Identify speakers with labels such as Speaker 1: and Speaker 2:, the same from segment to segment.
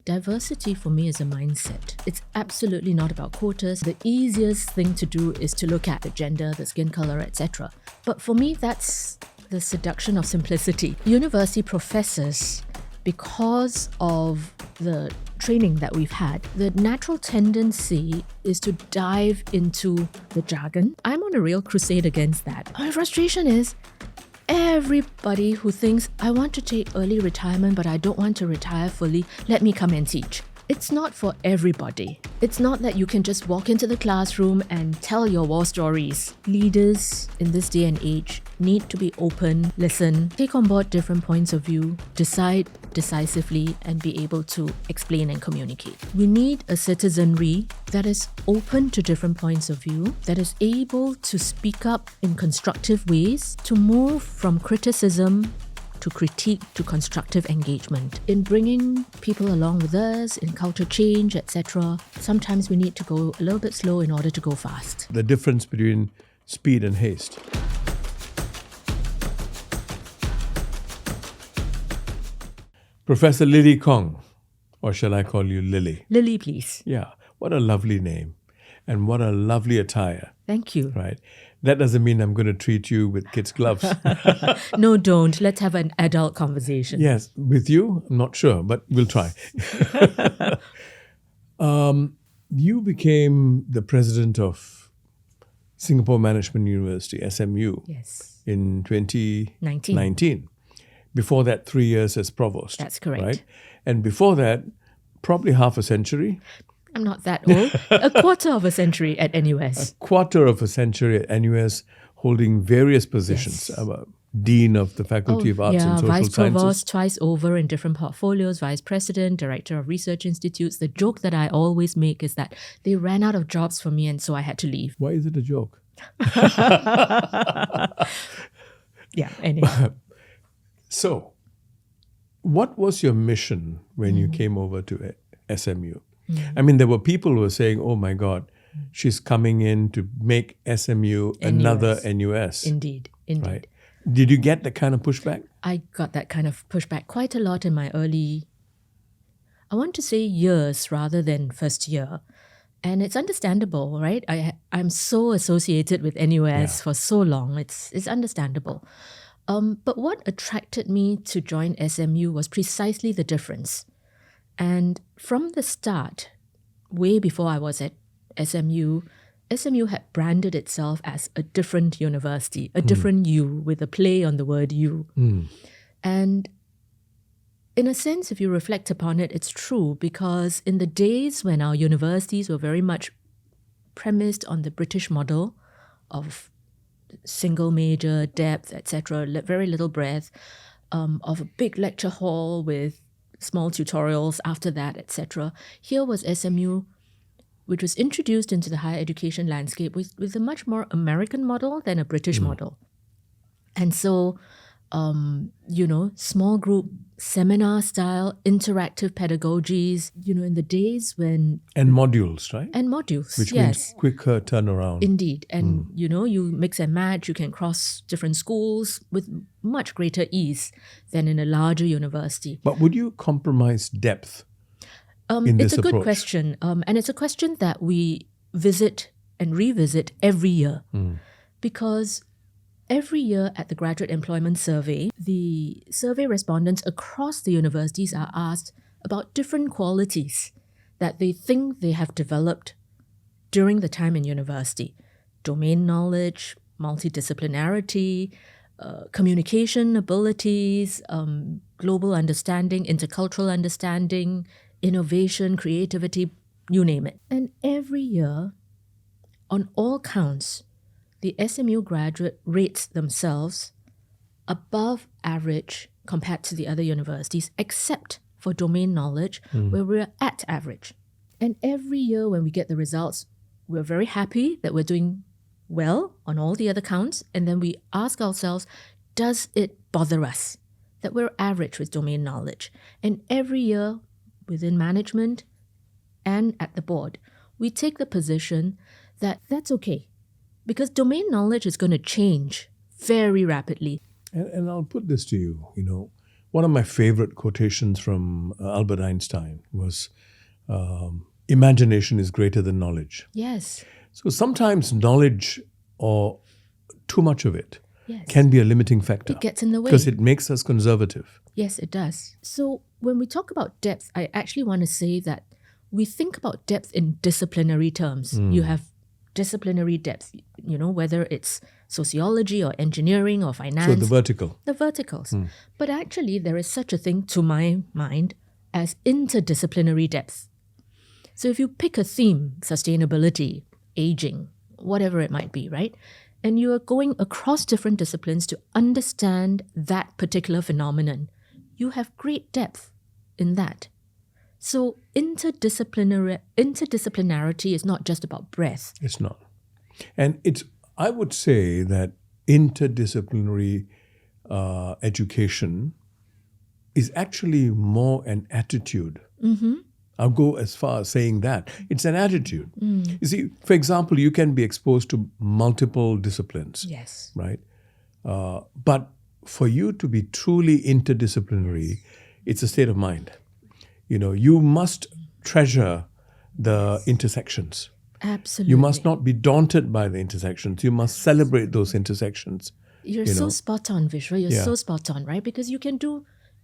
Speaker 1: Diversity for me is a mindset. It's absolutely not about quotas. The easiest thing to do is to look at the gender, the skin color, etc. But for me, that's the seduction of simplicity. University professors, because of the training that we've had, the natural tendency is to dive into the jargon. I'm on a real crusade against that. My frustration is everybody who thinks, I want to take early retirement, but I don't want to retire fully, let me come and teach. It's not for everybody. It's not that you can just walk into the classroom and tell your war stories. Leaders in this day and age need to be open, listen, take on board different points of view, decide decisively, and be able to explain and communicate. We need a citizenry that is open to different points of view, that is able to speak up in constructive ways, to move from criticism to critique to constructive engagement. In bringing people along with us, in culture change, etc., sometimes we need to go a little bit slow in order to go fast.
Speaker 2: The difference between speed and haste. Professor Lily Kong, or shall I call you Lily?
Speaker 1: Lily, please.
Speaker 2: Yeah, what a lovely name and what a lovely attire,
Speaker 1: Thank you.
Speaker 2: right? That doesn't mean I'm going to treat you with kids' gloves.
Speaker 1: No, don't. Let's have an adult conversation.
Speaker 2: Yes, with you, I'm not sure, but we'll try. You became the president of Singapore Management University, SMU,
Speaker 1: Yes.
Speaker 2: in 2019.
Speaker 1: 19.
Speaker 2: Before that, 3 years as provost.
Speaker 1: That's correct.
Speaker 2: Right? And before that, probably half a century,
Speaker 1: I'm not that old. A quarter of a century at NUS.
Speaker 2: quarter of a century at NUS, holding various positions.
Speaker 1: Yes.
Speaker 2: Dean of the Faculty of Arts and Social
Speaker 1: Vice
Speaker 2: Sciences.
Speaker 1: Provost twice over in different portfolios, Vice President, Director of Research Institutes. The joke that I always make is that they ran out of jobs for me and so I had to leave.
Speaker 2: Why is it a joke?
Speaker 1: Yeah, anyway.
Speaker 2: So, what was your mission when you came over to SMU? I mean, there were people who were saying, oh my God, she's coming in to make SMU another NUS.
Speaker 1: Indeed.
Speaker 2: Right? Did you get that kind of pushback?
Speaker 1: I got that kind of pushback quite a lot in my early, I want to say years rather than first year. And it's understandable, right? I'm so associated with NUS for so long. It's understandable. But what attracted me to join SMU was precisely the difference. And from the start, way before I was at SMU had branded itself as a different university, a different U, with a play on the word you. And in a sense, if you reflect upon it, it's true, because in the days when our universities were very much premised on the British model of single major, depth, etc., very little breadth, of a big lecture hall with small tutorials after that, etc. Here was SMU, which was introduced into the higher education landscape with a much more American model than a British model. And so, small group, seminar style, interactive pedagogies, in the days when...
Speaker 2: And modules, right?
Speaker 1: And modules,
Speaker 2: Which
Speaker 1: yes.
Speaker 2: means quicker turnaround.
Speaker 1: Indeed. And, you mix and match, you can cross different schools with much greater ease than in a larger university.
Speaker 2: But would you compromise depth in this
Speaker 1: It's a good
Speaker 2: approach?
Speaker 1: question. And it's a question that we visit and revisit every year. Because every year at the Graduate Employment Survey, the survey respondents across the universities are asked about different qualities that they think they have developed during the time in university. Domain knowledge, multidisciplinarity, communication abilities, global understanding, intercultural understanding, innovation, creativity, you name it. And every year, on all counts, the SMU graduate rates themselves above average compared to the other universities, except for domain knowledge, where we're at average. And every year when we get the results, we're very happy that we're doing well on all the other counts. And then we ask ourselves, does it bother us that we're average with domain knowledge? And every year within management and at the board, we take the position that that's okay, because domain knowledge is going to change very rapidly.
Speaker 2: And I'll put this to you, One of my favorite quotations from Albert Einstein was, imagination is greater than knowledge.
Speaker 1: Yes.
Speaker 2: So sometimes knowledge or too much of it
Speaker 1: Yes.
Speaker 2: can be a limiting factor.
Speaker 1: It gets in the way.
Speaker 2: Because it makes us conservative.
Speaker 1: Yes, it does. So when we talk about depth, I actually want to say that we think about depth in disciplinary terms. You have disciplinary depth, whether it's sociology or engineering or finance.
Speaker 2: So the vertical.
Speaker 1: The verticals. But actually, there is such a thing, to my mind, as interdisciplinary depth. So if you pick a theme, sustainability, aging, whatever it might be, right? And you are going across different disciplines to understand that particular phenomenon, you have great depth in that. So interdisciplinarity is not just about breadth.
Speaker 2: It's not. And I would say that interdisciplinary education is actually more an attitude. I'll go as far as saying that. It's an attitude. You see, for example, you can be exposed to multiple disciplines,
Speaker 1: Yes.
Speaker 2: right? But for you to be truly interdisciplinary, it's a state of mind. You must treasure the intersections.
Speaker 1: Absolutely.
Speaker 2: You must not be daunted by the intersections. You must celebrate those intersections.
Speaker 1: You're so spot on, Vishwa. You're
Speaker 2: Yeah.
Speaker 1: so spot on, right? Because you can do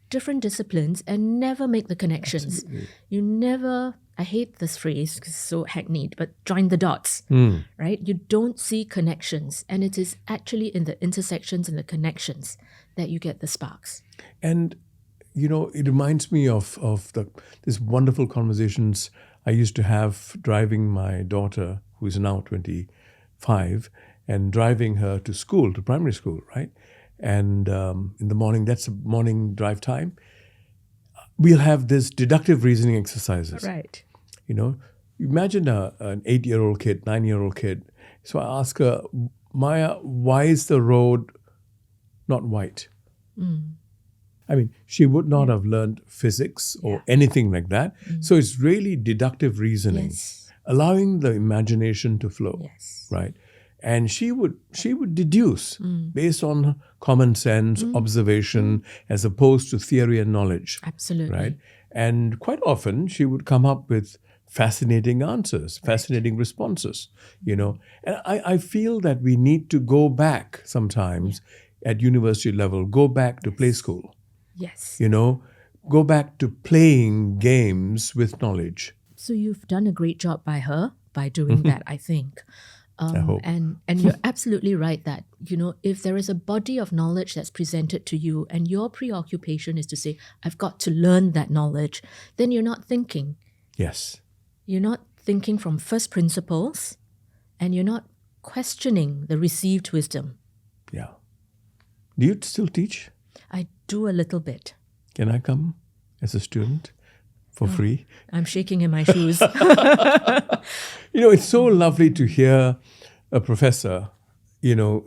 Speaker 1: different disciplines and never make the connections. You never, I hate this phrase because it's so hackneyed, but join the dots, right? You don't see connections. And it is actually in the intersections and the connections that you get the sparks.
Speaker 2: And, it reminds me of these wonderful conversations I used to have driving my daughter, who is now 25, and driving her to school, to primary school, right? And in the morning, that's a morning drive time, we'll have this deductive reasoning exercises.
Speaker 1: Right.
Speaker 2: Imagine an 8-year-old kid, 9-year-old kid. So I ask her, Maya, why is the road not white? I mean, she would not have learned physics or anything like that. So it's really deductive reasoning,
Speaker 1: Yes.
Speaker 2: allowing the imagination to flow,
Speaker 1: Yes.
Speaker 2: right? And she would deduce based on common sense, observation, as opposed to theory and knowledge,
Speaker 1: Absolutely.
Speaker 2: right? And quite often she would come up with fascinating answers, fascinating responses, And I feel that we need to go back sometimes at university level, go back to play school,
Speaker 1: Yes.
Speaker 2: go back to playing games with knowledge.
Speaker 1: So you've done a great job by her by doing that, I think.
Speaker 2: I hope.
Speaker 1: And you're absolutely right that, if there is a body of knowledge that's presented to you and your preoccupation is to say, I've got to learn that knowledge, then you're not thinking.
Speaker 2: Yes.
Speaker 1: You're not thinking from first principles and you're not questioning the received wisdom.
Speaker 2: Yeah. Do you still teach?
Speaker 1: I do a little bit.
Speaker 2: Can I come as a student for free?
Speaker 1: I'm shaking in my shoes.
Speaker 2: It's so lovely to hear a professor,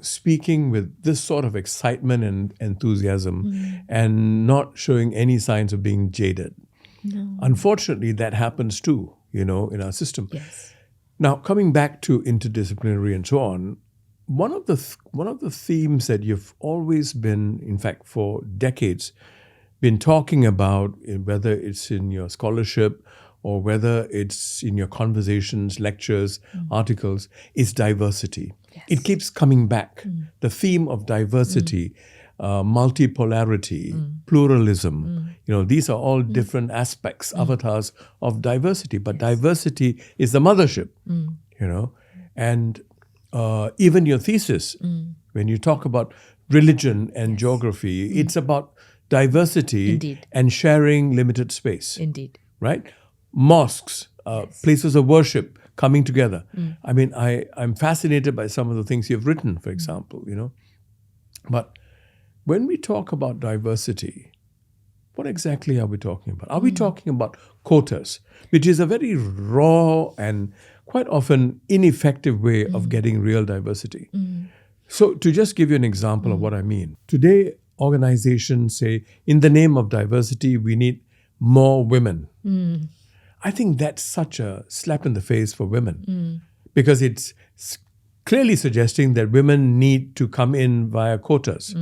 Speaker 2: speaking with this sort of excitement and enthusiasm and not showing any signs of being jaded.
Speaker 1: No.
Speaker 2: Unfortunately, that happens too, in our system.
Speaker 1: Yes.
Speaker 2: Now, coming back to interdisciplinary and so on, one of the themes that you've always been, in fact, for decades, been talking about, whether it's in your scholarship or whether it's in your conversations, lectures, articles, is diversity.
Speaker 1: Yes.
Speaker 2: It keeps coming back. The theme of diversity, multipolarity, pluralism, these are all different aspects, avatars of diversity. But diversity is the mothership, and even your thesis, when you talk about religion and geography, it's about diversity
Speaker 1: Indeed.
Speaker 2: and sharing limited space,
Speaker 1: Indeed.
Speaker 2: right? Mosques, places of worship coming together. I mean, I'm fascinated by some of the things you've written, for example, But when we talk about diversity, what exactly are we talking about? Are we talking about quotas, which is a very raw and quite often ineffective way of getting real diversity? So to just give you an example of what I mean, today organizations say, in the name of diversity, we need more women. I think that's such a slap in the face for women because it's clearly suggesting that women need to come in via quotas.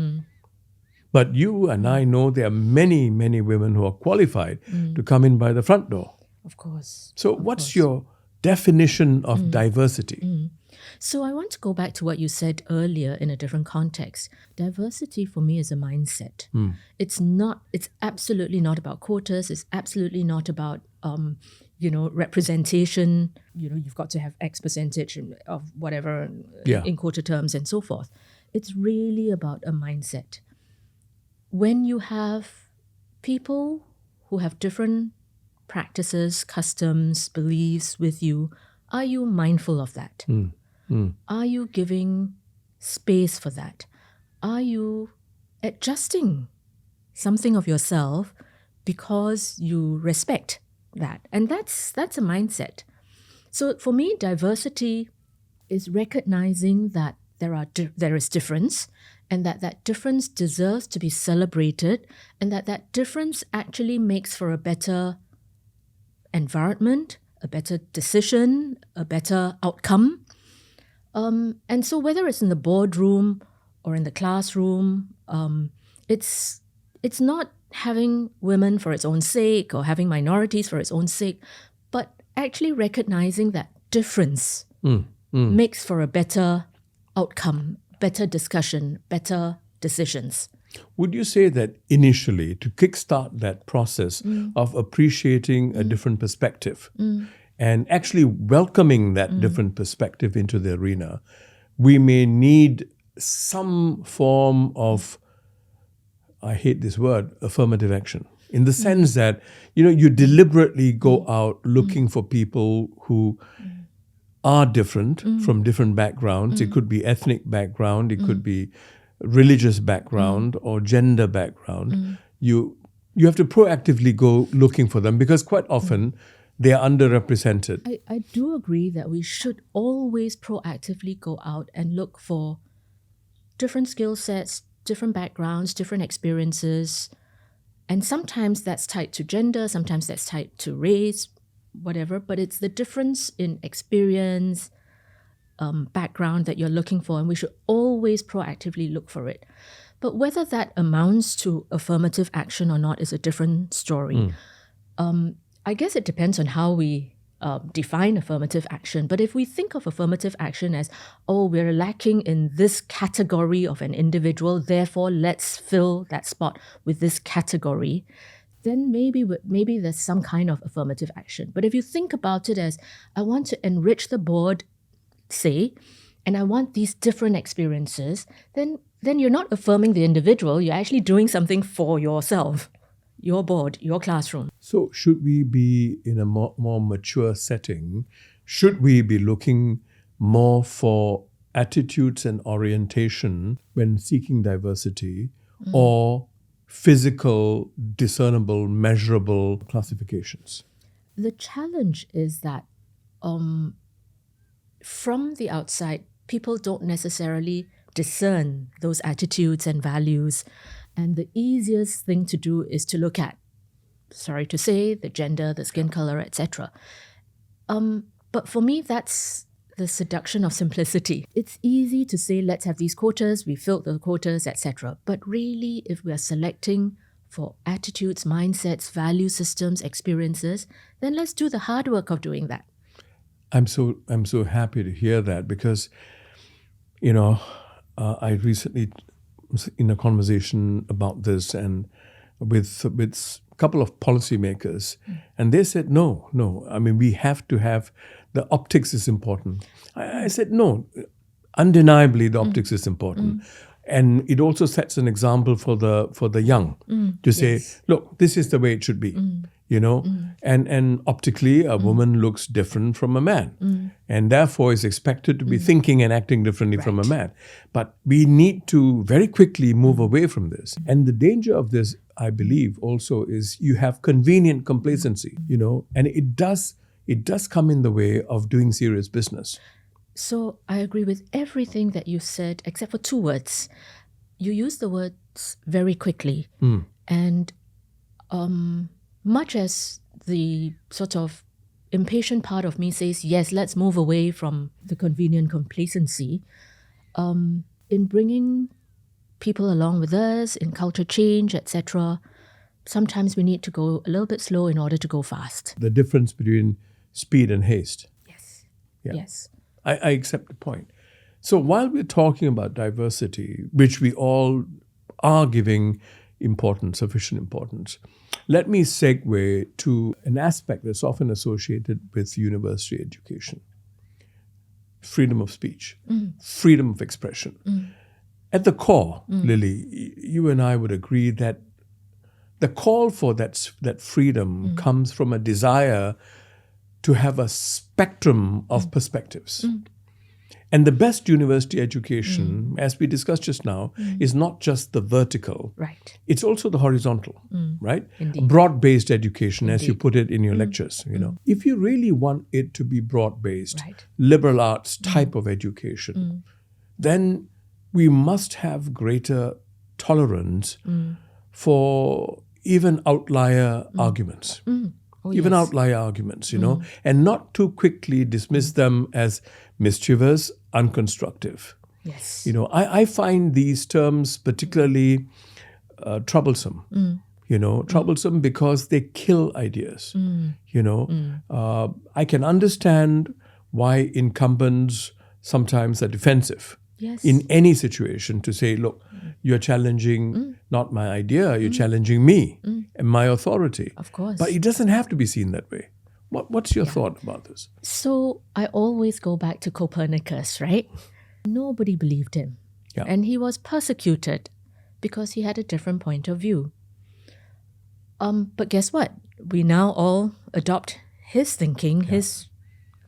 Speaker 2: But you and I know there are many, many women who are qualified to come in by the front door.
Speaker 1: Of course.
Speaker 2: So what's your definition of diversity?
Speaker 1: So I want to go back to what you said earlier in a different context. Diversity for me is a mindset. It's absolutely not about quotas. It's absolutely not about, representation. You've got to have X percentage of whatever in quota terms and so forth. It's really about a mindset. When you have people who have different practices, customs, beliefs with you, are you mindful of that? Are you giving space for that? Are you adjusting something of yourself because you respect that? And that's a mindset. So for me, diversity is recognizing that there is difference, and that difference deserves to be celebrated, and that difference actually makes for a better environment, a better decision, a better outcome. And so whether it's in the boardroom or in the classroom, it's not having women for its own sake or having minorities for its own sake, but actually recognizing that difference makes for a better outcome, better discussion, better decisions.
Speaker 2: Would you say that initially, to kickstart that process of appreciating a different perspective and actually welcoming that different perspective into the arena, we may need some form of, I hate this word, affirmative action, in the sense that, you deliberately go out looking for people who are different from different backgrounds. It could be ethnic background, it could be religious background or gender background. You have to proactively go looking for them, because quite often they are underrepresented.
Speaker 1: I do agree that we should always proactively go out and look for different skill sets, different backgrounds, different experiences. And sometimes that's tied to gender, sometimes that's tied to race, whatever, but it's the difference in experience, background that you're looking for, and we should always proactively look for it. But whether that amounts to affirmative action or not is a different story. I guess it depends on how we define affirmative action. But if we think of affirmative action as, we're lacking in this category of an individual, therefore let's fill that spot with this category, then maybe there's some kind of affirmative action. But if you think about it as, I want to enrich the board, say, and I want these different experiences, then you're not affirming the individual, you're actually doing something for yourself, your board, your classroom.
Speaker 2: So should we be in a more mature setting? Should we be looking more for attitudes and orientation when seeking diversity, or physical, discernible, measurable classifications?
Speaker 1: The challenge is that from the outside, people don't necessarily discern those attitudes and values. And the easiest thing to do is to look at, sorry to say, the gender, the skin color, etc. But for me, that's the seduction of simplicity. It's easy to say, let's have these quotas, we filled the quotas, etc. But really, if we are selecting for attitudes, mindsets, value systems, experiences, then let's do the hard work of doing that.
Speaker 2: I'm so happy to hear that, because, I recently was in a conversation about this and with a couple of policymakers, and they said, no, I mean, we have to have, the optics is important. I said, no, undeniably the optics is important. And it also sets an example for the young to say, look, this is the way it should be, and optically a woman looks different from a man, and therefore is expected to be thinking and acting differently from a man. But we need to very quickly move away from this. And the danger of this, I believe, also is you have convenient complacency, and it does come in the way of doing serious business.
Speaker 1: So I agree with everything that you said, except for two words. You use the words very quickly. And much as the sort of impatient part of me says, yes, let's move away from the convenient complacency, in bringing people along with us in culture change, etc. Sometimes we need to go a little bit slow in order to go fast.
Speaker 2: The difference between speed and haste.
Speaker 1: Yes.
Speaker 2: Yeah.
Speaker 1: Yes.
Speaker 2: I accept the point. So while we're talking about diversity, which we all are giving sufficient importance, let me segue to an aspect that's often associated with university education. Freedom of speech, freedom of expression. At the core, Lily, you and I would agree that the call for that freedom comes from a desire to have a spectrum of perspectives. And the best university education, as we discussed just now, is not just the vertical.
Speaker 1: Right.
Speaker 2: It's also the horizontal, right?
Speaker 1: Indeed.
Speaker 2: Broad-based education, as you put it in your lectures. If you really want it to be broad-based,
Speaker 1: Right.
Speaker 2: liberal arts type of education, then we must have greater tolerance for even outlier arguments.
Speaker 1: Oh,
Speaker 2: Even
Speaker 1: yes.
Speaker 2: outlier arguments, and not too quickly dismiss them as mischievous, unconstructive.
Speaker 1: Yes.
Speaker 2: I find these terms particularly troublesome. Troublesome because they kill ideas. I can understand why incumbents sometimes are defensive.
Speaker 1: Yes.
Speaker 2: In any situation, to say, look, you're challenging not my idea, you're challenging me and my authority.
Speaker 1: Of course.
Speaker 2: But it doesn't have to be seen that way. What's your thought about this?
Speaker 1: So I always go back to Copernicus, right? Nobody believed him.
Speaker 2: Yeah.
Speaker 1: And he was persecuted because he had a different point of view. But guess what? We now all adopt his thinking, his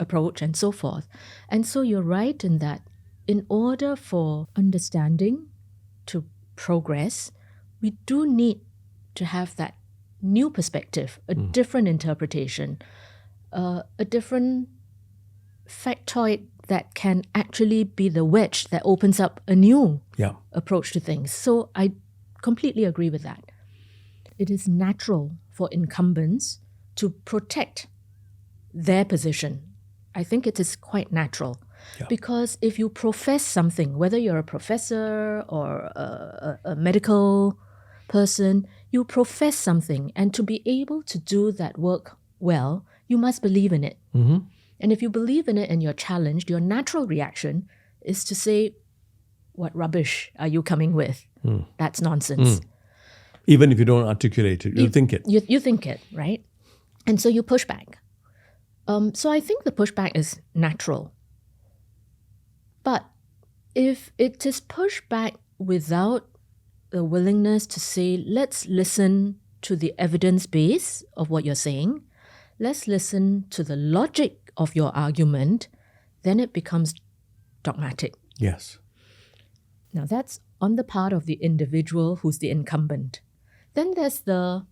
Speaker 1: approach, and so forth. And so you're right in that in order for understanding to progress, we do need to have that new perspective, a different interpretation, a different factoid that can actually be the wedge that opens up a new approach to things. So I completely agree with that. It is natural for incumbents to protect their position. I think it is quite natural. Yeah. Because if you profess something, whether you're a professor or a medical person, you profess something, and to be able to do that work well, you must believe in it.
Speaker 2: Mm-hmm.
Speaker 1: And if you believe in it and you're challenged, your natural reaction is to say, what rubbish are you coming with? That's nonsense.
Speaker 2: Even if you don't articulate it, you think it.
Speaker 1: You think it, right? And so you push back. So I think the pushback is natural. But if it is pushback without the willingness to say, let's listen to the evidence base of what you're saying, let's listen to the logic of your argument, then it becomes dogmatic.
Speaker 2: Yes.
Speaker 1: Now that's on the part of the individual who's the incumbent. Then there's the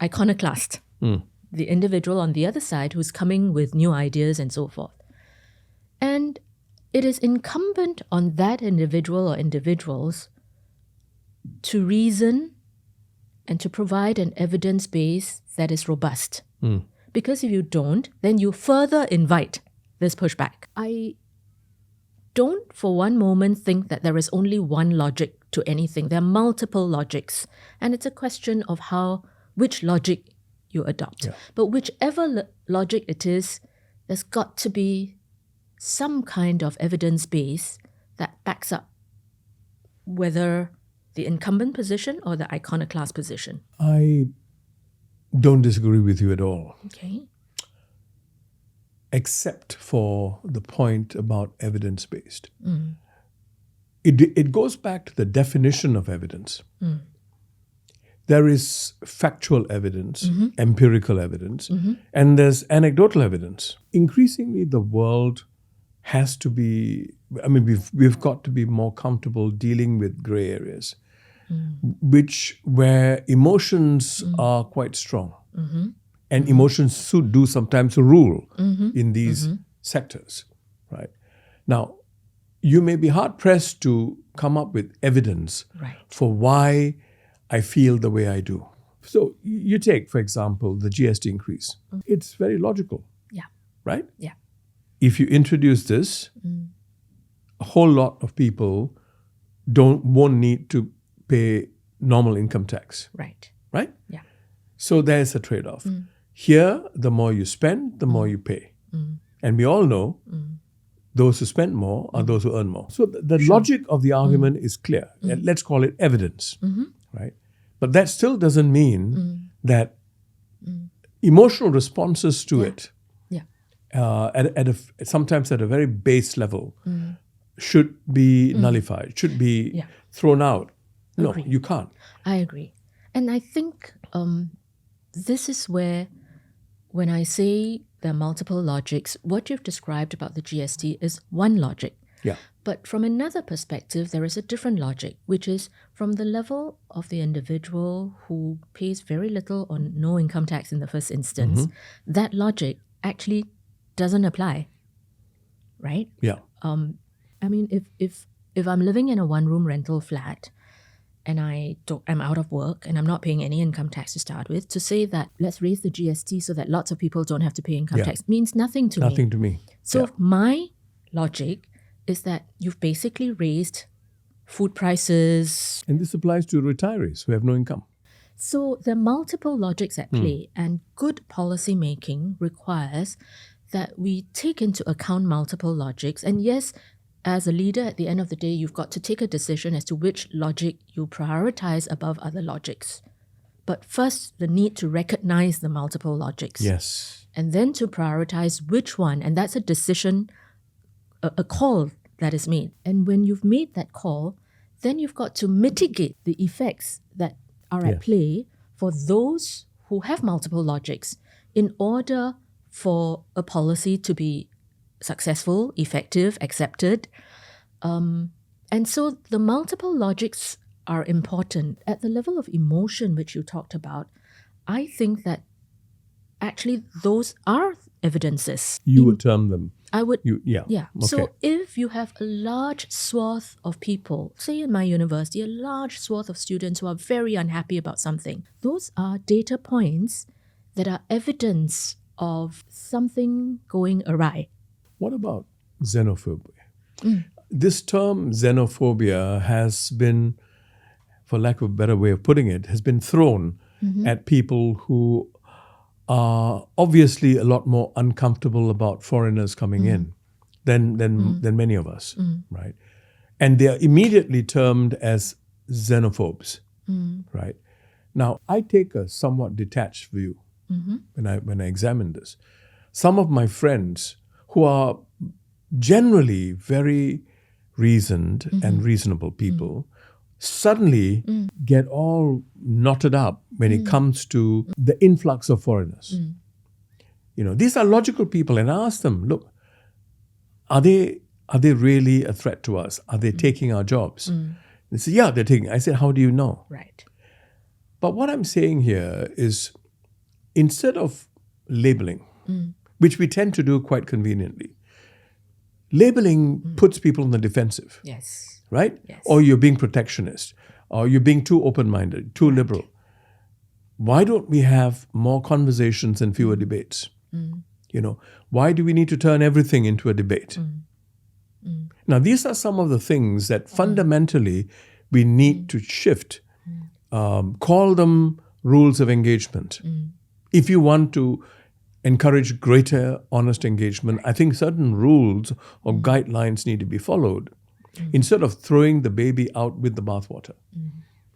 Speaker 1: iconoclast, the individual on the other side who's coming with new ideas and so forth. And it is incumbent on that individual or individuals to reason and to provide an evidence base that is robust. Because if you don't, then you further invite this pushback. I don't for one moment think that there is only one logic to anything. There are multiple logics. And it's a question of which logic you adopt. Yeah. But whichever logic it is, there's got to be some kind of evidence base that backs up whether the incumbent position or the iconoclast position.
Speaker 2: I don't disagree with you at all.
Speaker 1: Okay.
Speaker 2: Except for the point about evidence-based. It goes back to the definition of evidence. There is factual evidence, empirical evidence, and there's anecdotal evidence. Increasingly, the world has to be, we've got to be more comfortable dealing with gray areas, where emotions are quite strong. And emotions do sometimes rule in these sectors, right? Now, you may be hard-pressed to come up with evidence for why I feel the way I do. So you take, for example, the GST increase. It's very logical, right?
Speaker 1: Yeah.
Speaker 2: If you introduce this, a whole lot of people won't need to pay normal income tax,
Speaker 1: Right.
Speaker 2: right?
Speaker 1: Yeah.
Speaker 2: So there's a trade-off. Here, the more you spend, the more you pay. And we all know those who spend more are those who earn more. So the logic of the argument is clear. Let's call it evidence, right? But that still doesn't mean that emotional responses to it, sometimes at a very base level, should be nullified, should be thrown out. No, you can't.
Speaker 1: I agree. And I think this is where, when I say there are multiple logics, what you've described about the GST is one logic.
Speaker 2: Yeah.
Speaker 1: But from another perspective, there is a different logic, which is from the level of the individual who pays very little or no income tax in the first instance. That logic actually doesn't apply, right?
Speaker 2: Yeah.
Speaker 1: I mean, if I'm living in a one-room rental flat and I'm out of work and I'm not paying any income tax to start with, to say that let's raise the GST so that lots of people don't have to pay income tax means nothing to me.
Speaker 2: Nothing to me.
Speaker 1: So my logic is that you've basically raised food prices.
Speaker 2: And this applies to retirees who have no income.
Speaker 1: So there are multiple logics at play, and good policy making requires that we take into account multiple logics. And yes, as a leader, at the end of the day, you've got to take a decision as to which logic you prioritize above other logics. But first, the need to recognize the multiple logics.
Speaker 2: Yes.
Speaker 1: And then to prioritize which one. And that's a decision, a call that is made. And when you've made that call, then you've got to mitigate the effects that are at play for those who have multiple logics in order for a policy to be successful, effective, accepted. And so the multiple logics are important. At the level of emotion, which you talked about, I think that actually those are evidences.
Speaker 2: You would term them.
Speaker 1: I would.
Speaker 2: Yeah.
Speaker 1: Yeah.
Speaker 2: Okay.
Speaker 1: So if you have a large swath of people, say in my university, a large swath of students who are very unhappy about something, those are data points that are evidence of something going awry.
Speaker 2: What about xenophobia? This term xenophobia has been, for lack of a better way of putting it, has been thrown at people who are obviously a lot more uncomfortable about foreigners coming in than many of us, right? And they are immediately termed as xenophobes, right? Now, I take a somewhat detached view when I examine this. Some of my friends who are generally very reasoned and reasonable people suddenly get all knotted up when it comes to the influx of foreigners. You know, these are logical people, and I ask them, look, are they really a threat to us? Are they taking our jobs? They say, yeah, they're taking. I said, how do you know?
Speaker 1: Right.
Speaker 2: But what I'm saying here is, instead of labeling, which we tend to do quite conveniently, labeling puts people on the defensive.
Speaker 1: Yes.
Speaker 2: Right?
Speaker 1: Yes.
Speaker 2: Or you're being protectionist, or you're being too open-minded, too liberal. Why don't we have more conversations and fewer debates? You know, why do we need to turn everything into a debate? Now, these are some of the things that fundamentally we need to shift. Call them rules of engagement. If you want to encourage greater honest engagement, I think certain rules or guidelines need to be followed. Instead of throwing the baby out with the bathwater.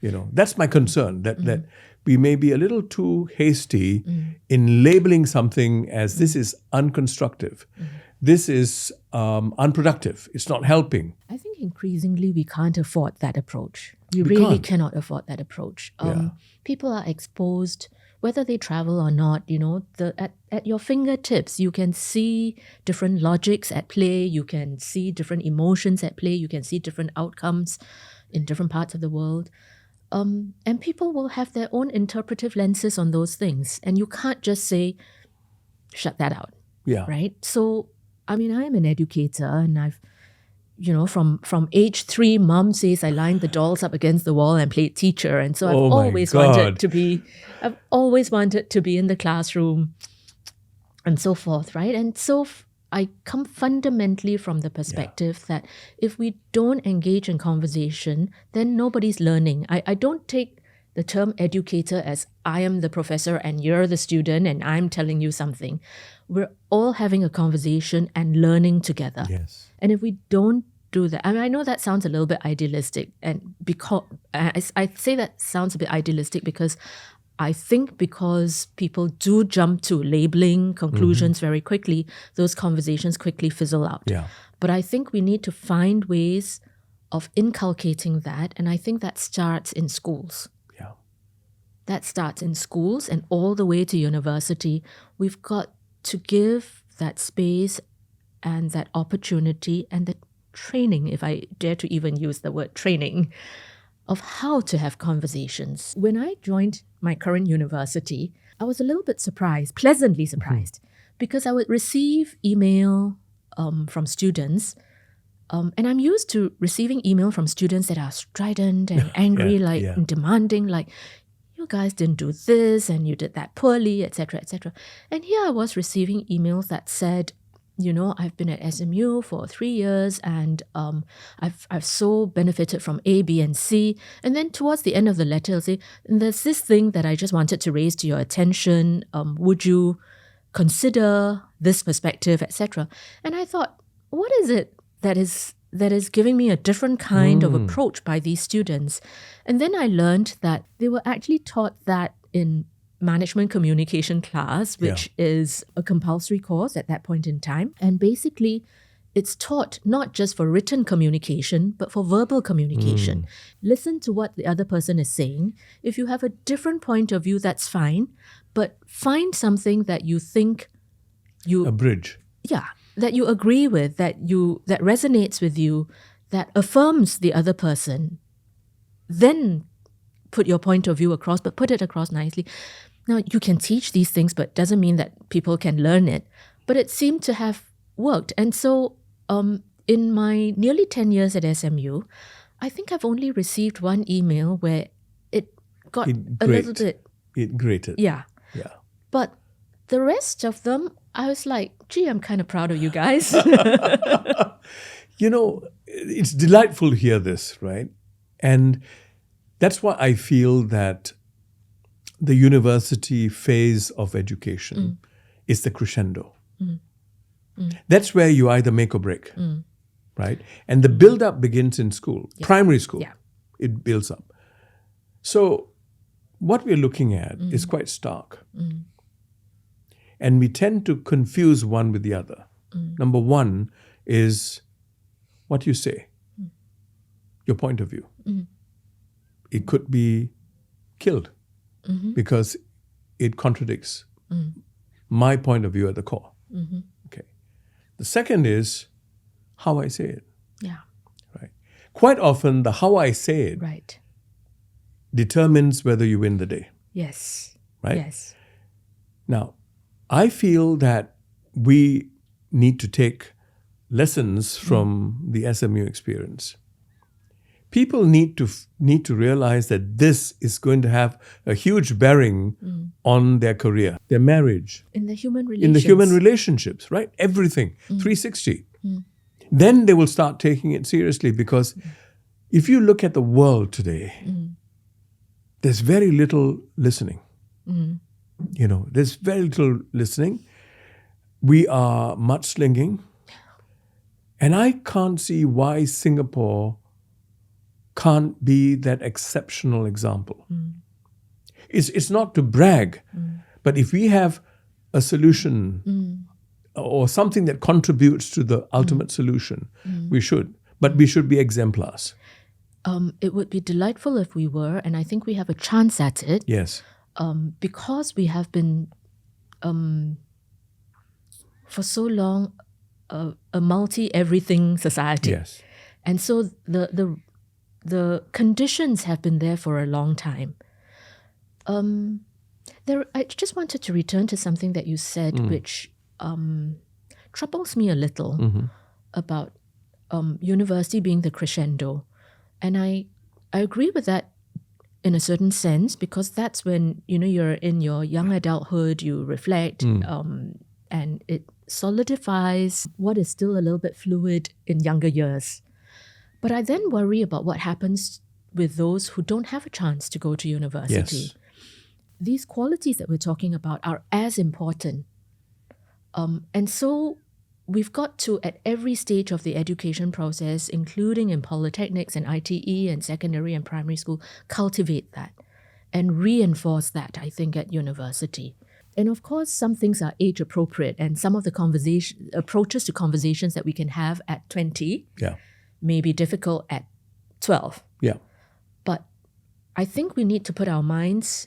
Speaker 2: You know, that's my concern, that we may be a little too hasty in labeling something as this is unconstructive. This is unproductive. It's not helping.
Speaker 1: I think increasingly we can't afford that approach. We really cannot afford that approach. People are exposed, whether they travel or not, you know, at your fingertips, you can see different logics at play, you can see different emotions at play, you can see different outcomes in different parts of the world. And people will have their own interpretive lenses on those things. And you can't just say, shut that out.
Speaker 2: Yeah.
Speaker 1: Right? So, I mean, I am an educator, and I've, you know, from age 3, mom says I lined the dolls up against the wall and played teacher. And so I've always wanted to be in the classroom and so forth, right? And so I come fundamentally from the perspective that if we don't engage in conversation, then nobody's learning. I don't take the term educator as I am the professor and you're the student and I'm telling you something. We're all having a conversation and learning together.
Speaker 2: Yes.
Speaker 1: And if we don't do that, I mean, I know that sounds a little bit idealistic, and because I say that sounds a bit idealistic because I think because people do jump to labeling conclusions very quickly, those conversations quickly fizzle out.
Speaker 2: Yeah.
Speaker 1: But I think we need to find ways of inculcating that, and I think that starts in schools.
Speaker 2: Yeah.
Speaker 1: That starts in schools and all the way to university. We've got to give that space and that opportunity and the training, if I dare to even use the word training, of how to have conversations. When I joined my current university, I was a little bit surprised, pleasantly surprised, because I would receive email from students, and I'm used to receiving email from students that are strident and angry, and demanding, like, you guys didn't do this and you did that poorly, etc., etc. And here I was receiving emails that said, you know, I've been at SMU for 3 years and I've so benefited from A, B, and C. And then towards the end of the letter, it'll say, there's this thing that I just wanted to raise to your attention. Would you consider this perspective, etc.? And I thought, what is it that is giving me a different kind of approach by these students? And then I learned that they were actually taught that in management communication class, which is a compulsory course at that point in time. And basically, it's taught not just for written communication, but for verbal communication. Listen to what the other person is saying. If you have a different point of view, that's fine. But find something that you think
Speaker 2: A bridge.
Speaker 1: Yeah, that you agree with, that resonates with you, that affirms the other person. Then put your point of view across, but put it across nicely. Now, you can teach these things, but doesn't mean that people can learn it. But it seemed to have worked. And so in my nearly 10 years at SMU, I think I've only received one email where it got a little bit...
Speaker 2: It grated.
Speaker 1: Yeah.
Speaker 2: Yeah.
Speaker 1: But the rest of them, I was like, gee, I'm kind of proud of you guys.
Speaker 2: You know, it's delightful to hear this, right? And that's why I feel that the university phase of education is the crescendo. That's where you either make or break, right? And the build-up begins in school, primary school.
Speaker 1: Yeah.
Speaker 2: It builds up. So what we're looking at is quite stark. And we tend to confuse one with the other. Number one is what you say, your point of view. It could be killed because it contradicts my point of view at the core. Okay. The second is how I say it.
Speaker 1: Yeah.
Speaker 2: Right. Quite often, the how I say it
Speaker 1: Right.
Speaker 2: determines whether you win the day.
Speaker 1: Yes.
Speaker 2: Right?
Speaker 1: Yes.
Speaker 2: Now, I feel that we need to take lessons from the SMU experience. People need to realize that this is going to have a huge bearing on their career, their marriage,
Speaker 1: In the human relations.
Speaker 2: in the human relationships, right? Everything, 360. Then they will start taking it seriously, because if you look at the world today, there's very little listening. You know, there's very little listening. We are mudslinging. And I can't see why Singapore can't be that exceptional example. It's not to brag, but if we have a solution or something that contributes to the ultimate solution, we should. But we should be exemplars.
Speaker 1: It would be delightful if we were, and I think we have a chance at it.
Speaker 2: Yes.
Speaker 1: Because we have been, for so long, a multi-everything society.
Speaker 2: Yes.
Speaker 1: And so the conditions have been there for a long time. I just wanted to return to something that you said, which troubles me a little about university being the crescendo. And I agree with that in a certain sense, because that's when, you know, you're in your young adulthood, you reflect, and it solidifies what is still a little bit fluid in younger years. But I then worry about what happens with those who don't have a chance to go to university.
Speaker 2: Yes.
Speaker 1: These qualities that we're talking about are as important. And so we've got to, at every stage of the education process, including in polytechnics and ITE and secondary and primary school, cultivate that and reinforce that, I think, at university. And of course, some things are age appropriate, and some of the approaches to conversations that we can have at 20 may be difficult at 12.
Speaker 2: Yeah.
Speaker 1: But I think we need to put our minds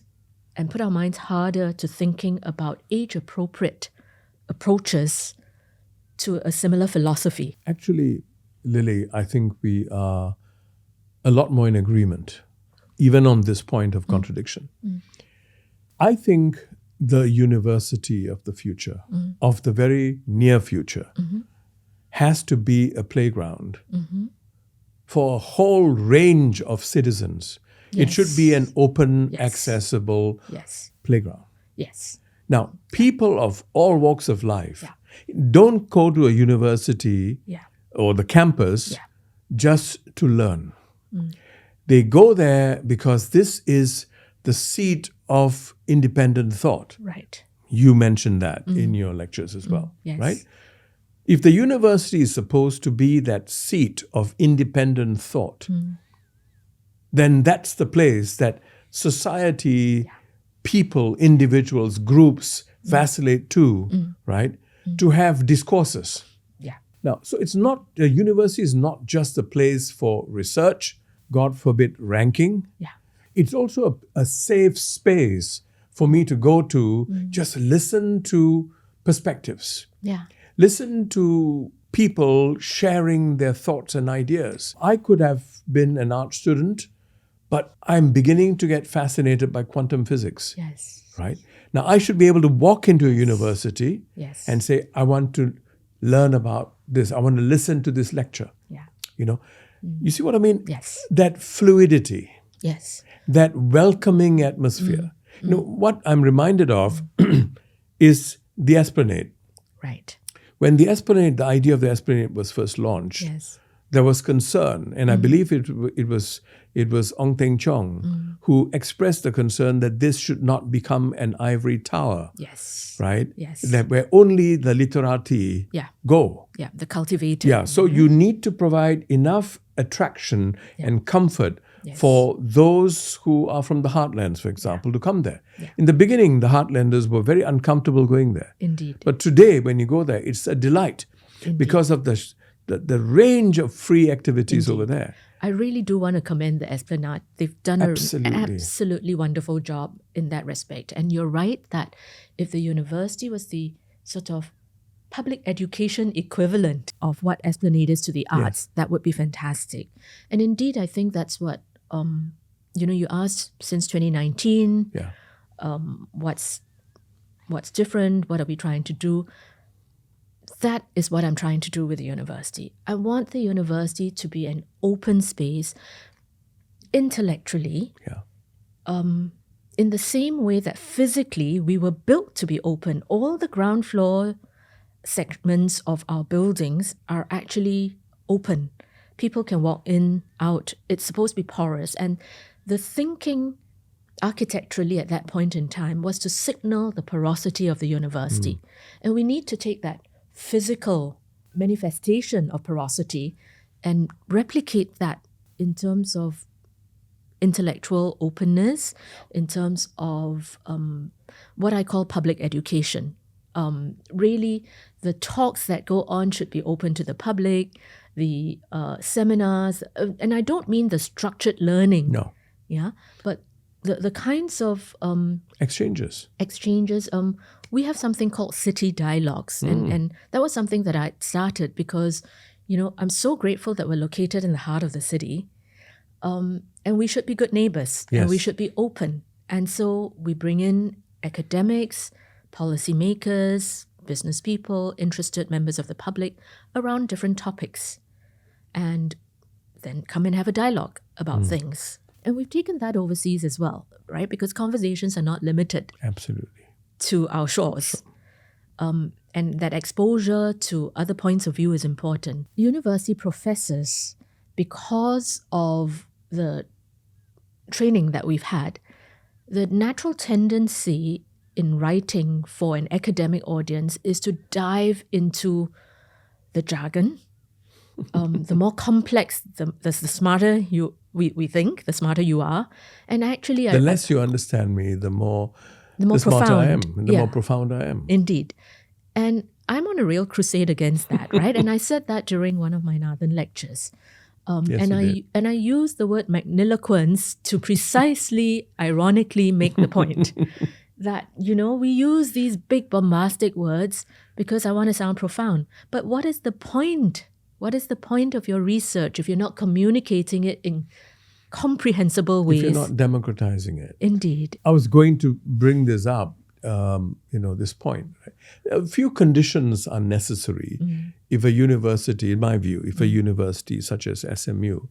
Speaker 1: harder to thinking about age-appropriate approaches to a similar philosophy.
Speaker 2: Actually, Lily, I think we are a lot more in agreement, even on this point of contradiction. I think the university of the future, of the very near future, has to be a playground for a whole range of citizens. It should be an open, accessible playground.
Speaker 1: Yes.
Speaker 2: Now, people of all walks of life don't go to a university or the campus just to learn. They go there because this is the seat of independent thought.
Speaker 1: Right.
Speaker 2: You mentioned that in your lectures as well,
Speaker 1: Yes.
Speaker 2: right? If the university is supposed to be that seat of independent thought, then that's the place that society, people, individuals, groups vacillate to, right? To have discourses.
Speaker 1: Yeah.
Speaker 2: Now, so it's not, the university is not just a place for research, God forbid, ranking.
Speaker 1: Yeah.
Speaker 2: It's also a safe space for me to go to, just listen to perspectives.
Speaker 1: Yeah.
Speaker 2: Listen to people sharing their thoughts and ideas. I could have been an art student, but I'm beginning to get fascinated by quantum physics.
Speaker 1: Yes.
Speaker 2: Right? Now, I should be able to walk into a university
Speaker 1: Yes.
Speaker 2: and say, I want to learn about this. I want to listen to this lecture.
Speaker 1: Yeah.
Speaker 2: You know, you see what I mean?
Speaker 1: Yes.
Speaker 2: That fluidity,
Speaker 1: Yes.
Speaker 2: that welcoming atmosphere. You know, what I'm reminded of is the Esplanade.
Speaker 1: Right.
Speaker 2: When the Esplanade, the idea of the Esplanade was first launched,
Speaker 1: Yes.
Speaker 2: there was concern, and I believe it was Ong Teng Chong who expressed the concern that this should not become an ivory tower,
Speaker 1: Yes.
Speaker 2: right?
Speaker 1: Yes.
Speaker 2: That where only the literati
Speaker 1: Yeah.
Speaker 2: go.
Speaker 1: Yeah. The cultivated.
Speaker 2: Yeah, so you need to provide enough attraction and comfort for those who are from the heartlands, for example, to come there. In the beginning, the heartlanders were very uncomfortable going there.
Speaker 1: Indeed.
Speaker 2: But today, when you go there, it's a delight because of the range of free activities over there.
Speaker 1: I really do want to commend the Esplanade. They've done an
Speaker 2: Absolutely.
Speaker 1: absolutely wonderful job in that respect. And you're right that if the university was the sort of public education equivalent of what Esplanade is to the arts, that would be fantastic. And indeed, I think that's what, you asked since 2019,
Speaker 2: Yeah.
Speaker 1: what's different, what are we trying to do? That is what I'm trying to do with the university. I want the university to be an open space intellectually,
Speaker 2: Yeah.
Speaker 1: in the same way that physically we were built to be open. All the ground floor segments of our buildings are actually open. People can walk in, out. It's supposed to be porous. And the thinking architecturally at that point in time was to signal the porosity of the university. And we need to take that physical manifestation of porosity and replicate that in terms of intellectual openness, in terms of what I call public education. Really, the talks that go on should be open to the public, the seminars, and I don't mean the structured learning.
Speaker 2: No.
Speaker 1: Yeah, but the kinds of
Speaker 2: Exchanges.
Speaker 1: we have something called City Dialogues, and that was something that I started because, I'm so grateful that we're located in the heart of the city, and we should be good neighbors, and we
Speaker 2: Yes.
Speaker 1: should be open. And so we bring in academics, policymakers, business people, interested members of the public around different topics, and then come and have a dialogue about things. And we've taken that overseas as well, right? Because conversations are not limited
Speaker 2: Absolutely.
Speaker 1: to our shores. and that exposure to other points of view is important. University professors, because of the training that we've had, the natural tendency in writing for an academic audience is to dive into the jargon. The more complex, the smarter we think, the smarter you are. And actually,
Speaker 2: The less you understand me, the smarter
Speaker 1: profound
Speaker 2: I am, the more profound I am.
Speaker 1: Indeed. And I'm on a real crusade against that, right? And I said that during one of my Northern lectures.
Speaker 2: Yes,
Speaker 1: and I used the word magniloquence to precisely, ironically, make the point that, we use these big bombastic words because I want to sound profound. But what is the point? What is the point of your research if you're not communicating it in comprehensible ways?
Speaker 2: If you're not democratizing it.
Speaker 1: Indeed.
Speaker 2: I was going to bring this up, this point. Right? A few conditions are necessary if a university, in my view, if a university such as SMU,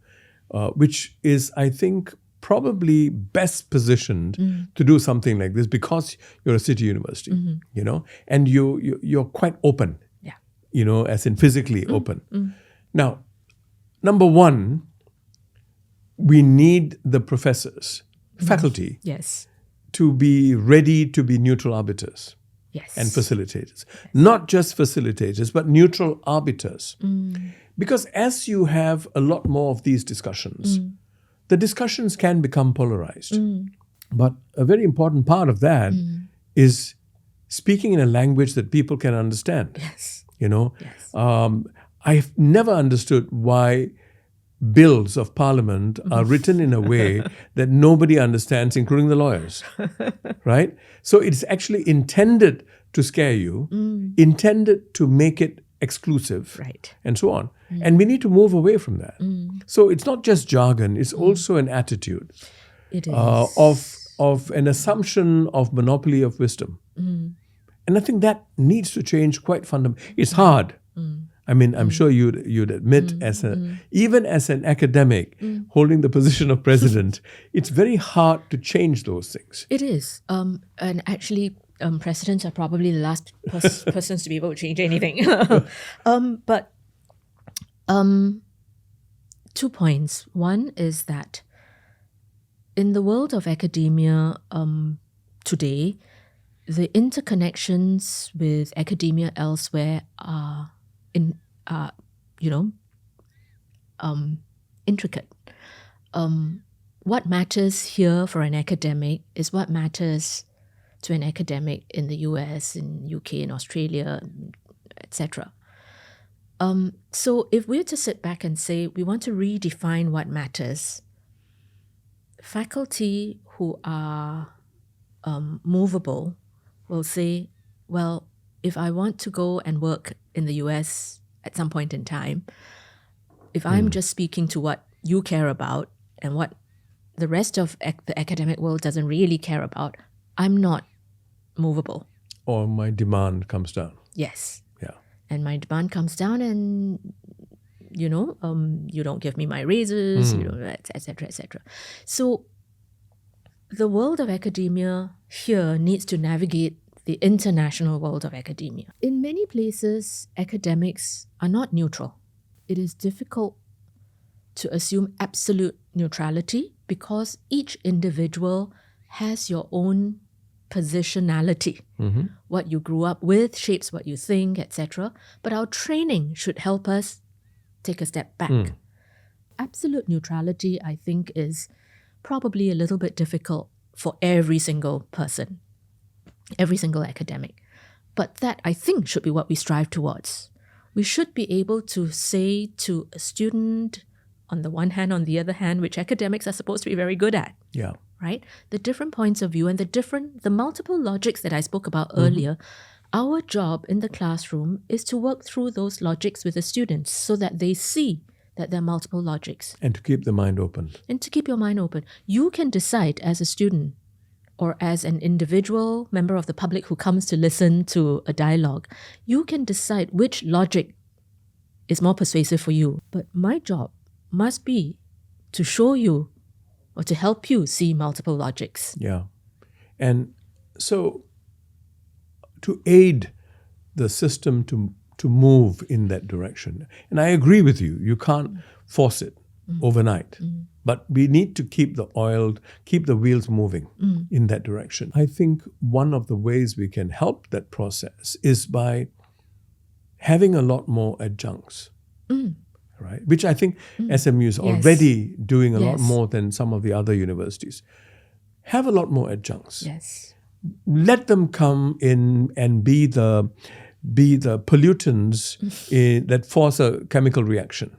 Speaker 2: which is, I think, probably best positioned to do something like this because you're a city university, and you're quite open, as in physically open. Now, number one, we need the professors, faculty,
Speaker 1: Yes.
Speaker 2: to be ready to be neutral arbiters
Speaker 1: Yes.
Speaker 2: and facilitators. Not just facilitators, but neutral arbiters. Because as you have a lot more of these discussions, the discussions can become polarized. But a very important part of that is speaking in a language that people can understand.
Speaker 1: Yes.
Speaker 2: Yes. I've never understood why bills of parliament are written in a way that nobody understands, including the lawyers, right? So it's actually intended to scare you, intended to make it exclusive,
Speaker 1: Right.
Speaker 2: and so on. And we need to move away from that. So it's not just jargon, it's also an attitude
Speaker 1: It is.
Speaker 2: of an assumption of monopoly of wisdom. And I think that needs to change quite fundamentally. It's hard. I mean, I'm sure you'd admit, even as an academic holding the position of president, it's very hard to change those things.
Speaker 1: It is. And actually, presidents are probably the last persons to be able to change anything. But 2 points. One is that in the world of academia today, the interconnections with academia elsewhere are intricate. What matters here for an academic is what matters to an academic in the US, in UK, in Australia, etc. So if we're to sit back and say we want to redefine what matters, faculty who are movable will say, well, if I want to go and work in the US at some point in time, if I'm just speaking to what you care about and what the rest of the academic world doesn't really care about, I'm not movable.
Speaker 2: Or my demand comes down.
Speaker 1: Yes.
Speaker 2: Yeah.
Speaker 1: And my demand comes down and, you don't give me my raises, et cetera, et cetera. So the world of academia here needs to navigate the international world of academia. In many places, academics are not neutral. It is difficult to assume absolute neutrality because each individual has your own positionality. What you grew up with shapes what you think, etc. But our training should help us take a step back. Absolute neutrality, I think, is probably a little bit difficult for every single person, every single academic. But that, I think, should be what we strive towards. We should be able to say to a student, on the one hand, on the other hand, which academics are supposed to be very good at,
Speaker 2: Yeah.
Speaker 1: right? The different points of view and the multiple logics that I spoke about earlier. Our job in the classroom is to work through those logics with the students so that they see that there are multiple logics.
Speaker 2: And to keep the mind open.
Speaker 1: And to keep your mind open. You can decide as a student or as an individual member of the public who comes to listen to a dialogue, you can decide which logic is more persuasive for you. But my job must be to show you or to help you see multiple logics.
Speaker 2: Yeah. And so to aid the system to move in that direction. And I agree with you. You can't force it overnight. But we need to keep the wheels moving in that direction. I think one of the ways we can help that process is by having a lot more adjuncts, right? Which I think SMU is already doing a lot more than some of the other universities. Have a lot more adjuncts.
Speaker 1: Yes.
Speaker 2: Let them come in and be the pollutants that force a chemical reaction.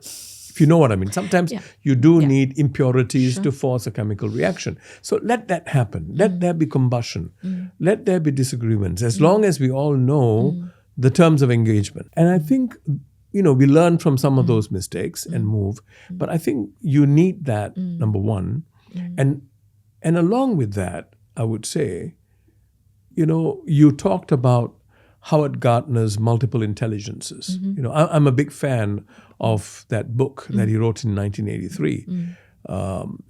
Speaker 2: If you know what I mean. Sometimes you do need impurities to force a chemical reaction. So let that happen. Let there be combustion. Let there be disagreements, as long as we all know the terms of engagement. And I think, we learn from some of those mistakes and move. But I think you need that, number one. And along with that, I would say, you talked about Howard Gardner's Multiple Intelligences. I'm a big fan of that book that he wrote in 1983,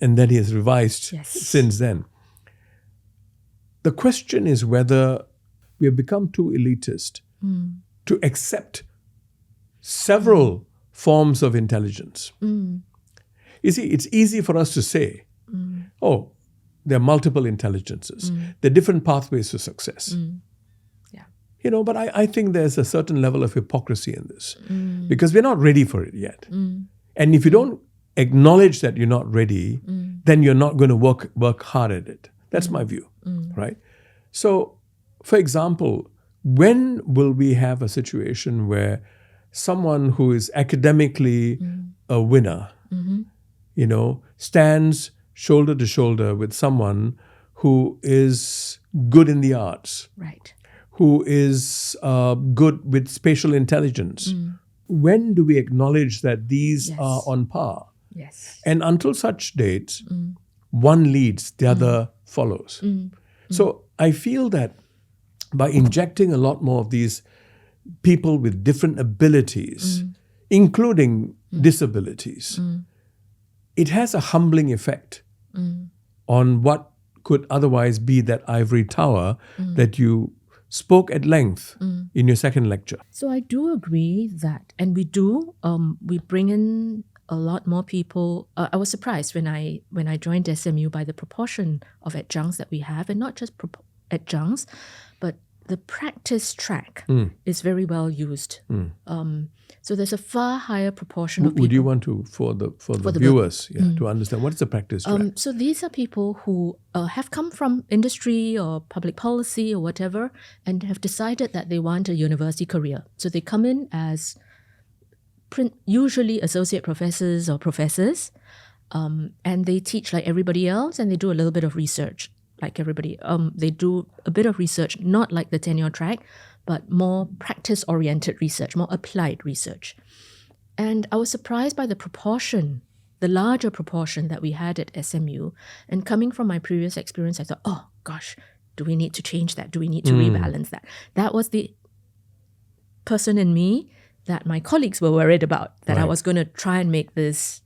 Speaker 2: and that he has revised since then. The question is whether we have become too elitist to accept several forms of intelligence. You see, it's easy for us to say, oh, there are multiple intelligences. There are different pathways to success. But I think there's a certain level of hypocrisy in this because we're not ready for it yet. And if you don't acknowledge that you're not ready, then you're not going to work hard at it. That's my view, right? So, for example, when will we have a situation where someone who is academically a winner, stands shoulder to shoulder with someone who is good in the arts?
Speaker 1: Right.
Speaker 2: Who is good with spatial intelligence. When do we acknowledge that these are on par?
Speaker 1: Yes.
Speaker 2: And until such dates, one leads, the other follows. So I feel that by injecting a lot more of these people with different abilities, including disabilities, it has a humbling effect on what could otherwise be that ivory tower that you spoke at length in your second lecture.
Speaker 1: So I do agree that, and we bring in a lot more people. I was surprised when I joined SMU by the proportion of adjuncts that we have, and not just adjuncts, but the practice track is very well used. So there's a far higher proportion of people.
Speaker 2: Would you want to, for the viewers, to understand what is the practice track?
Speaker 1: So these are people who have come from industry or public policy or whatever and have decided that they want a university career. So they come in as usually associate professors or professors, and they teach like everybody else, and they do a little bit of research like everybody. They do a bit of research, not like the tenure track, but more practice-oriented research, more applied research. And I was surprised by the larger proportion that we had at SMU. And coming from my previous experience, I thought, oh gosh, do we need to change that? Do we need to rebalance that? That was the person in me that my colleagues were worried about, that I was going to try and make this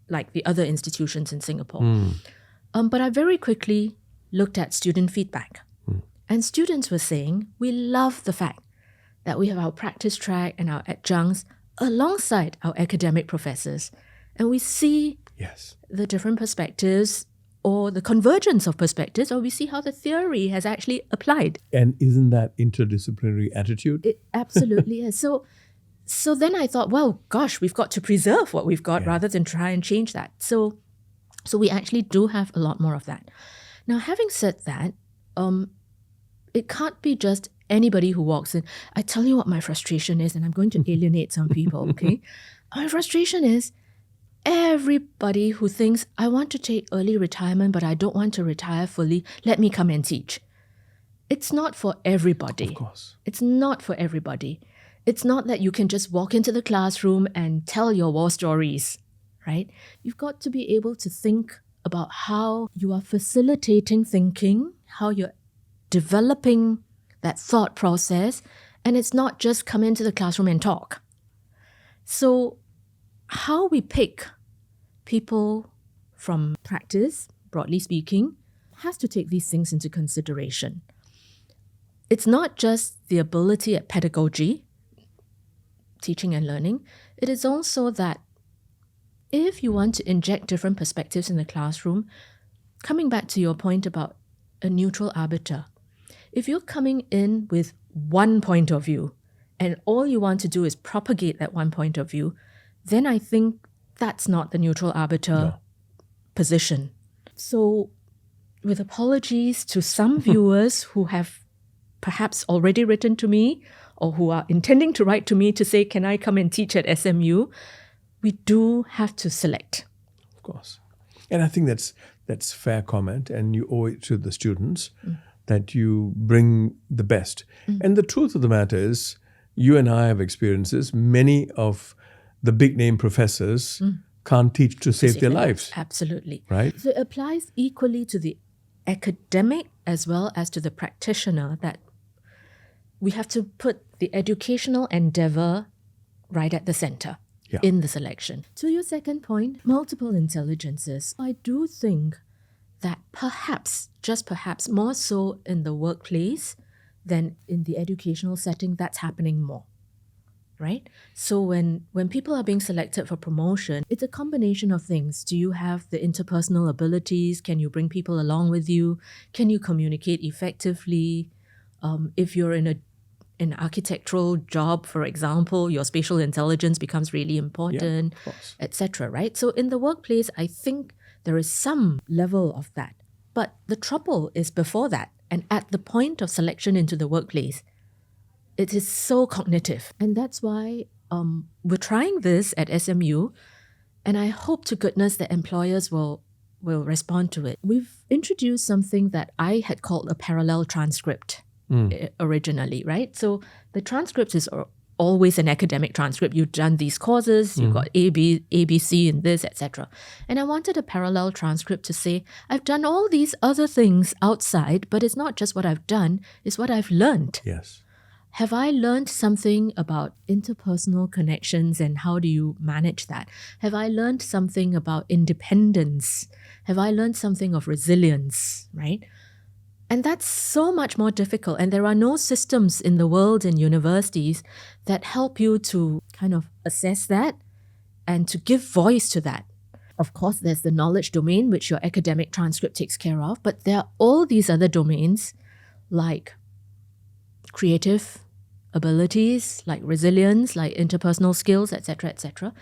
Speaker 1: like the other institutions in Singapore. But I very quickly looked at student feedback. And students were saying, we love the fact that we have our practice track and our adjuncts alongside our academic professors. And we see the different perspectives or the convergence of perspectives, or we see how the theory has actually applied.
Speaker 2: And isn't that interdisciplinary attitude?
Speaker 1: It absolutely is. So then I thought, well, gosh, we've got to preserve what we've got rather than try and change that. So we actually do have a lot more of that. Now, having said that, it can't be just anybody who walks in. I tell you what my frustration is, and I'm going to alienate some people, okay? My frustration is everybody who thinks, I want to take early retirement, but I don't want to retire fully. Let me come and teach. It's not for everybody.
Speaker 2: Of course.
Speaker 1: It's not for everybody. It's not that you can just walk into the classroom and tell your war stories, right? You've got to be able to think about how you are facilitating thinking, how you're developing that thought process, and it's not just come into the classroom and talk. So how we pick people from practice, broadly speaking, has to take these things into consideration. it's not just the ability at pedagogy, teaching and learning. It is also that if you want to inject different perspectives in the classroom, coming back to your point about a neutral arbiter, if you're coming in with one point of view and all you want to do is propagate that one point of view, then I think that's not the neutral arbiter position. So, with apologies to some viewers who have perhaps already written to me or who are intending to write to me to say, can I come and teach at SMU? We do have to select.
Speaker 2: Of course. And I think that's fair comment, and you owe it to the students that you bring the best. And the truth of the matter is, you and I have experiences. Many of the big name professors can't teach to save their lives.
Speaker 1: Absolutely.
Speaker 2: Right?
Speaker 1: So it applies equally to the academic as well as to the practitioner, that we have to put the educational endeavor right at the center in the selection. To your second point, multiple intelligences. I do think that perhaps, just perhaps, more so in the workplace than in the educational setting, that's happening more. Right? So when people are being selected for promotion, it's a combination of things. Do you have the interpersonal abilities? Can you bring people along with you? Can you communicate effectively? If you're in an architectural job, for example, your spatial intelligence becomes really important, etc. Right? So in the workplace, I think there is some level of that. But the trouble is before that, and at the point of selection into the workplace, it is so cognitive. And that's why we're trying this at SMU, and I hope to goodness that employers will respond to it. We've introduced something that I had called a parallel transcript originally, right? So the transcript is always an academic transcript. You've done these courses, you've got A, B, C in this, etc. And I wanted a parallel transcript to say, I've done all these other things outside, but it's not just what I've done, it's what I've learned.
Speaker 2: Yes.
Speaker 1: Have I learned something about interpersonal connections and how do you manage that? Have I learned something about independence? Have I learned something of resilience, right? And that's so much more difficult. And there are no systems in the world in universities that help you to kind of assess that and to give voice to that. Of course, there's the knowledge domain, which your academic transcript takes care of, but there are all these other domains like creative abilities, like resilience, like interpersonal skills, etc., etc.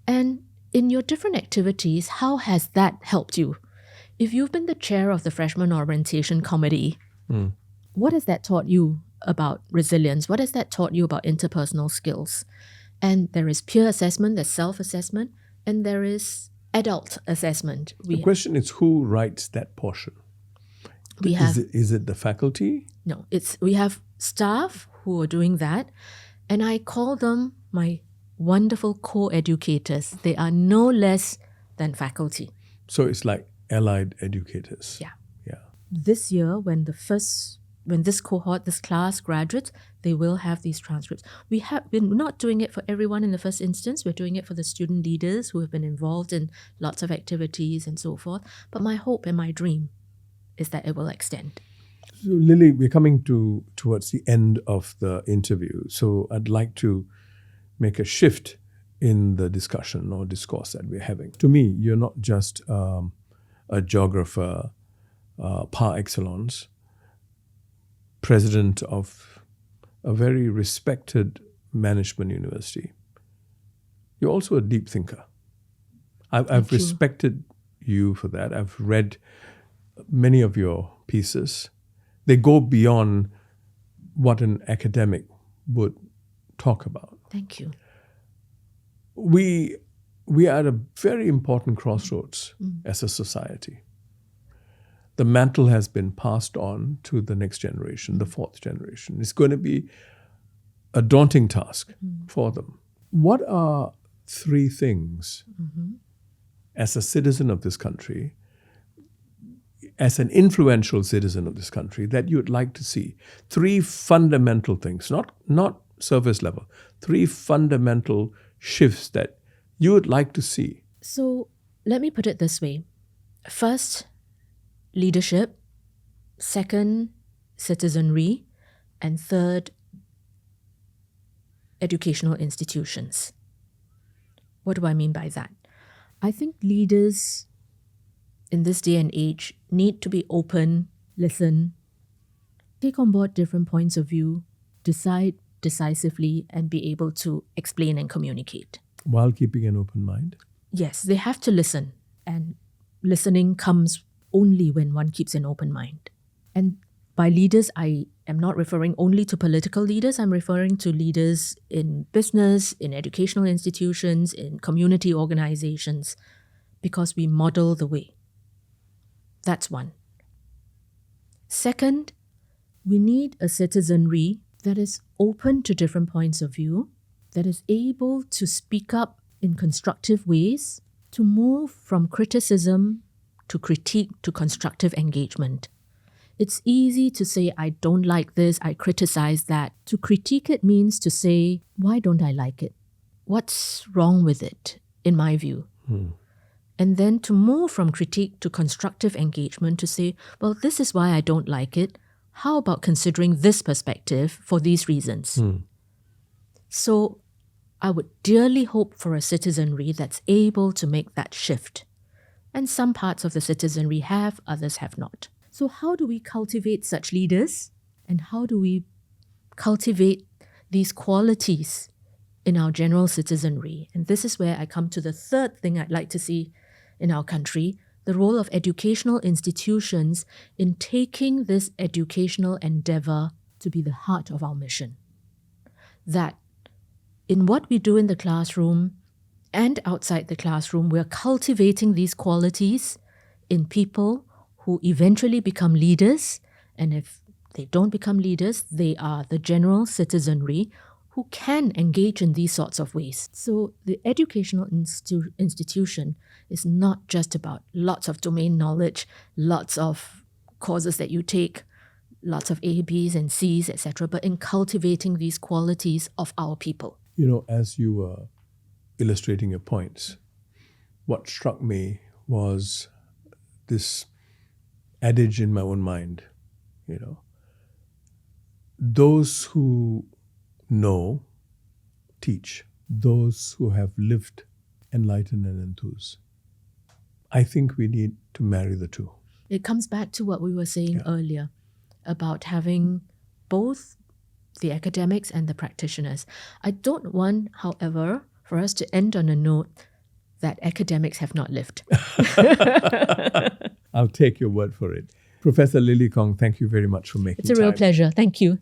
Speaker 1: And in your different activities, how has that helped you? If you've been the chair of the Freshman Orientation Committee, what has that taught you about resilience? What has that taught you about interpersonal skills? And there is peer assessment, there's self-assessment, and there is adult assessment.
Speaker 2: The question is, who writes that portion? Is it the faculty?
Speaker 1: No, we have staff who are doing that, and I call them my wonderful co-educators. They are no less than faculty.
Speaker 2: So it's like allied educators.
Speaker 1: Yeah.
Speaker 2: Yeah.
Speaker 1: This year, when this cohort, this class graduates, they will have these transcripts. We have been not doing it for everyone in the first instance. We're doing it for the student leaders who have been involved in lots of activities and so forth. But my hope and my dream is that it will extend.
Speaker 2: So Lily, we're coming towards the end of the interview. So I'd like to make a shift in the discussion or discourse that we're having. To me, you're not just a geographer par excellence, president of a very respected management university. You're also a deep thinker. I've respected you for that. I've read many of your pieces. They go beyond what an academic would talk about.
Speaker 1: Thank you.
Speaker 2: We are at a very important crossroads as a society. The mantle has been passed on to the next generation, the fourth generation. It's going to be a daunting task for them. What are three things as a citizen of this country, as an influential citizen of this country, that you'd like to see? Three fundamental things, not surface level, three fundamental shifts that you would like to see.
Speaker 1: So let me put it this way. First, leadership. Second, citizenry. And third, educational institutions. What do I mean by that? I think leaders in this day and age need to be open, listen, take on board different points of view, decide decisively, and be able to explain and communicate.
Speaker 2: While keeping an open mind?
Speaker 1: Yes, they have to listen. And listening comes only when one keeps an open mind. And by leaders, I am not referring only to political leaders. I'm referring to leaders in business, in educational institutions, in community organizations, because we model the way. That's one. Second, we need a citizenry that is open to different points of view, that is able to speak up in constructive ways, to move from criticism to critique to constructive engagement. It's easy to say, I don't like this, I criticize that. To critique it means to say, why don't I like it? What's wrong with it, in my view? And then to move from critique to constructive engagement to say, well, this is why I don't like it. How about considering this perspective for these reasons? So I would dearly hope for a citizenry that's able to make that shift. And some parts of the citizenry have, others have not. So how do we cultivate such leaders? And how do we cultivate these qualities in our general citizenry? And this is where I come to the third thing I'd like to see in our country, the role of educational institutions in taking this educational endeavor to be the heart of our mission. That in what we do in the classroom and outside the classroom, we're cultivating these qualities in people who eventually become leaders. And if they don't become leaders, they are the general citizenry who can engage in these sorts of ways. So the educational institution is not just about lots of domain knowledge, lots of courses that you take, lots of A, B's and C's, etc., but in cultivating these qualities of our people.
Speaker 2: You know, as you were illustrating your points, what struck me was this adage in my own mind, you know, those who know, teach. Those who have lived, enlighten and enthuse. I think we need to marry the two.
Speaker 1: It comes back to what we were saying earlier about having both the academics and the practitioners. I don't want, however, for us to end on a note that academics have not lived.
Speaker 2: I'll take your word for it. Professor Lily Kong, thank you very much for making time.
Speaker 1: It's a real pleasure. Thank you.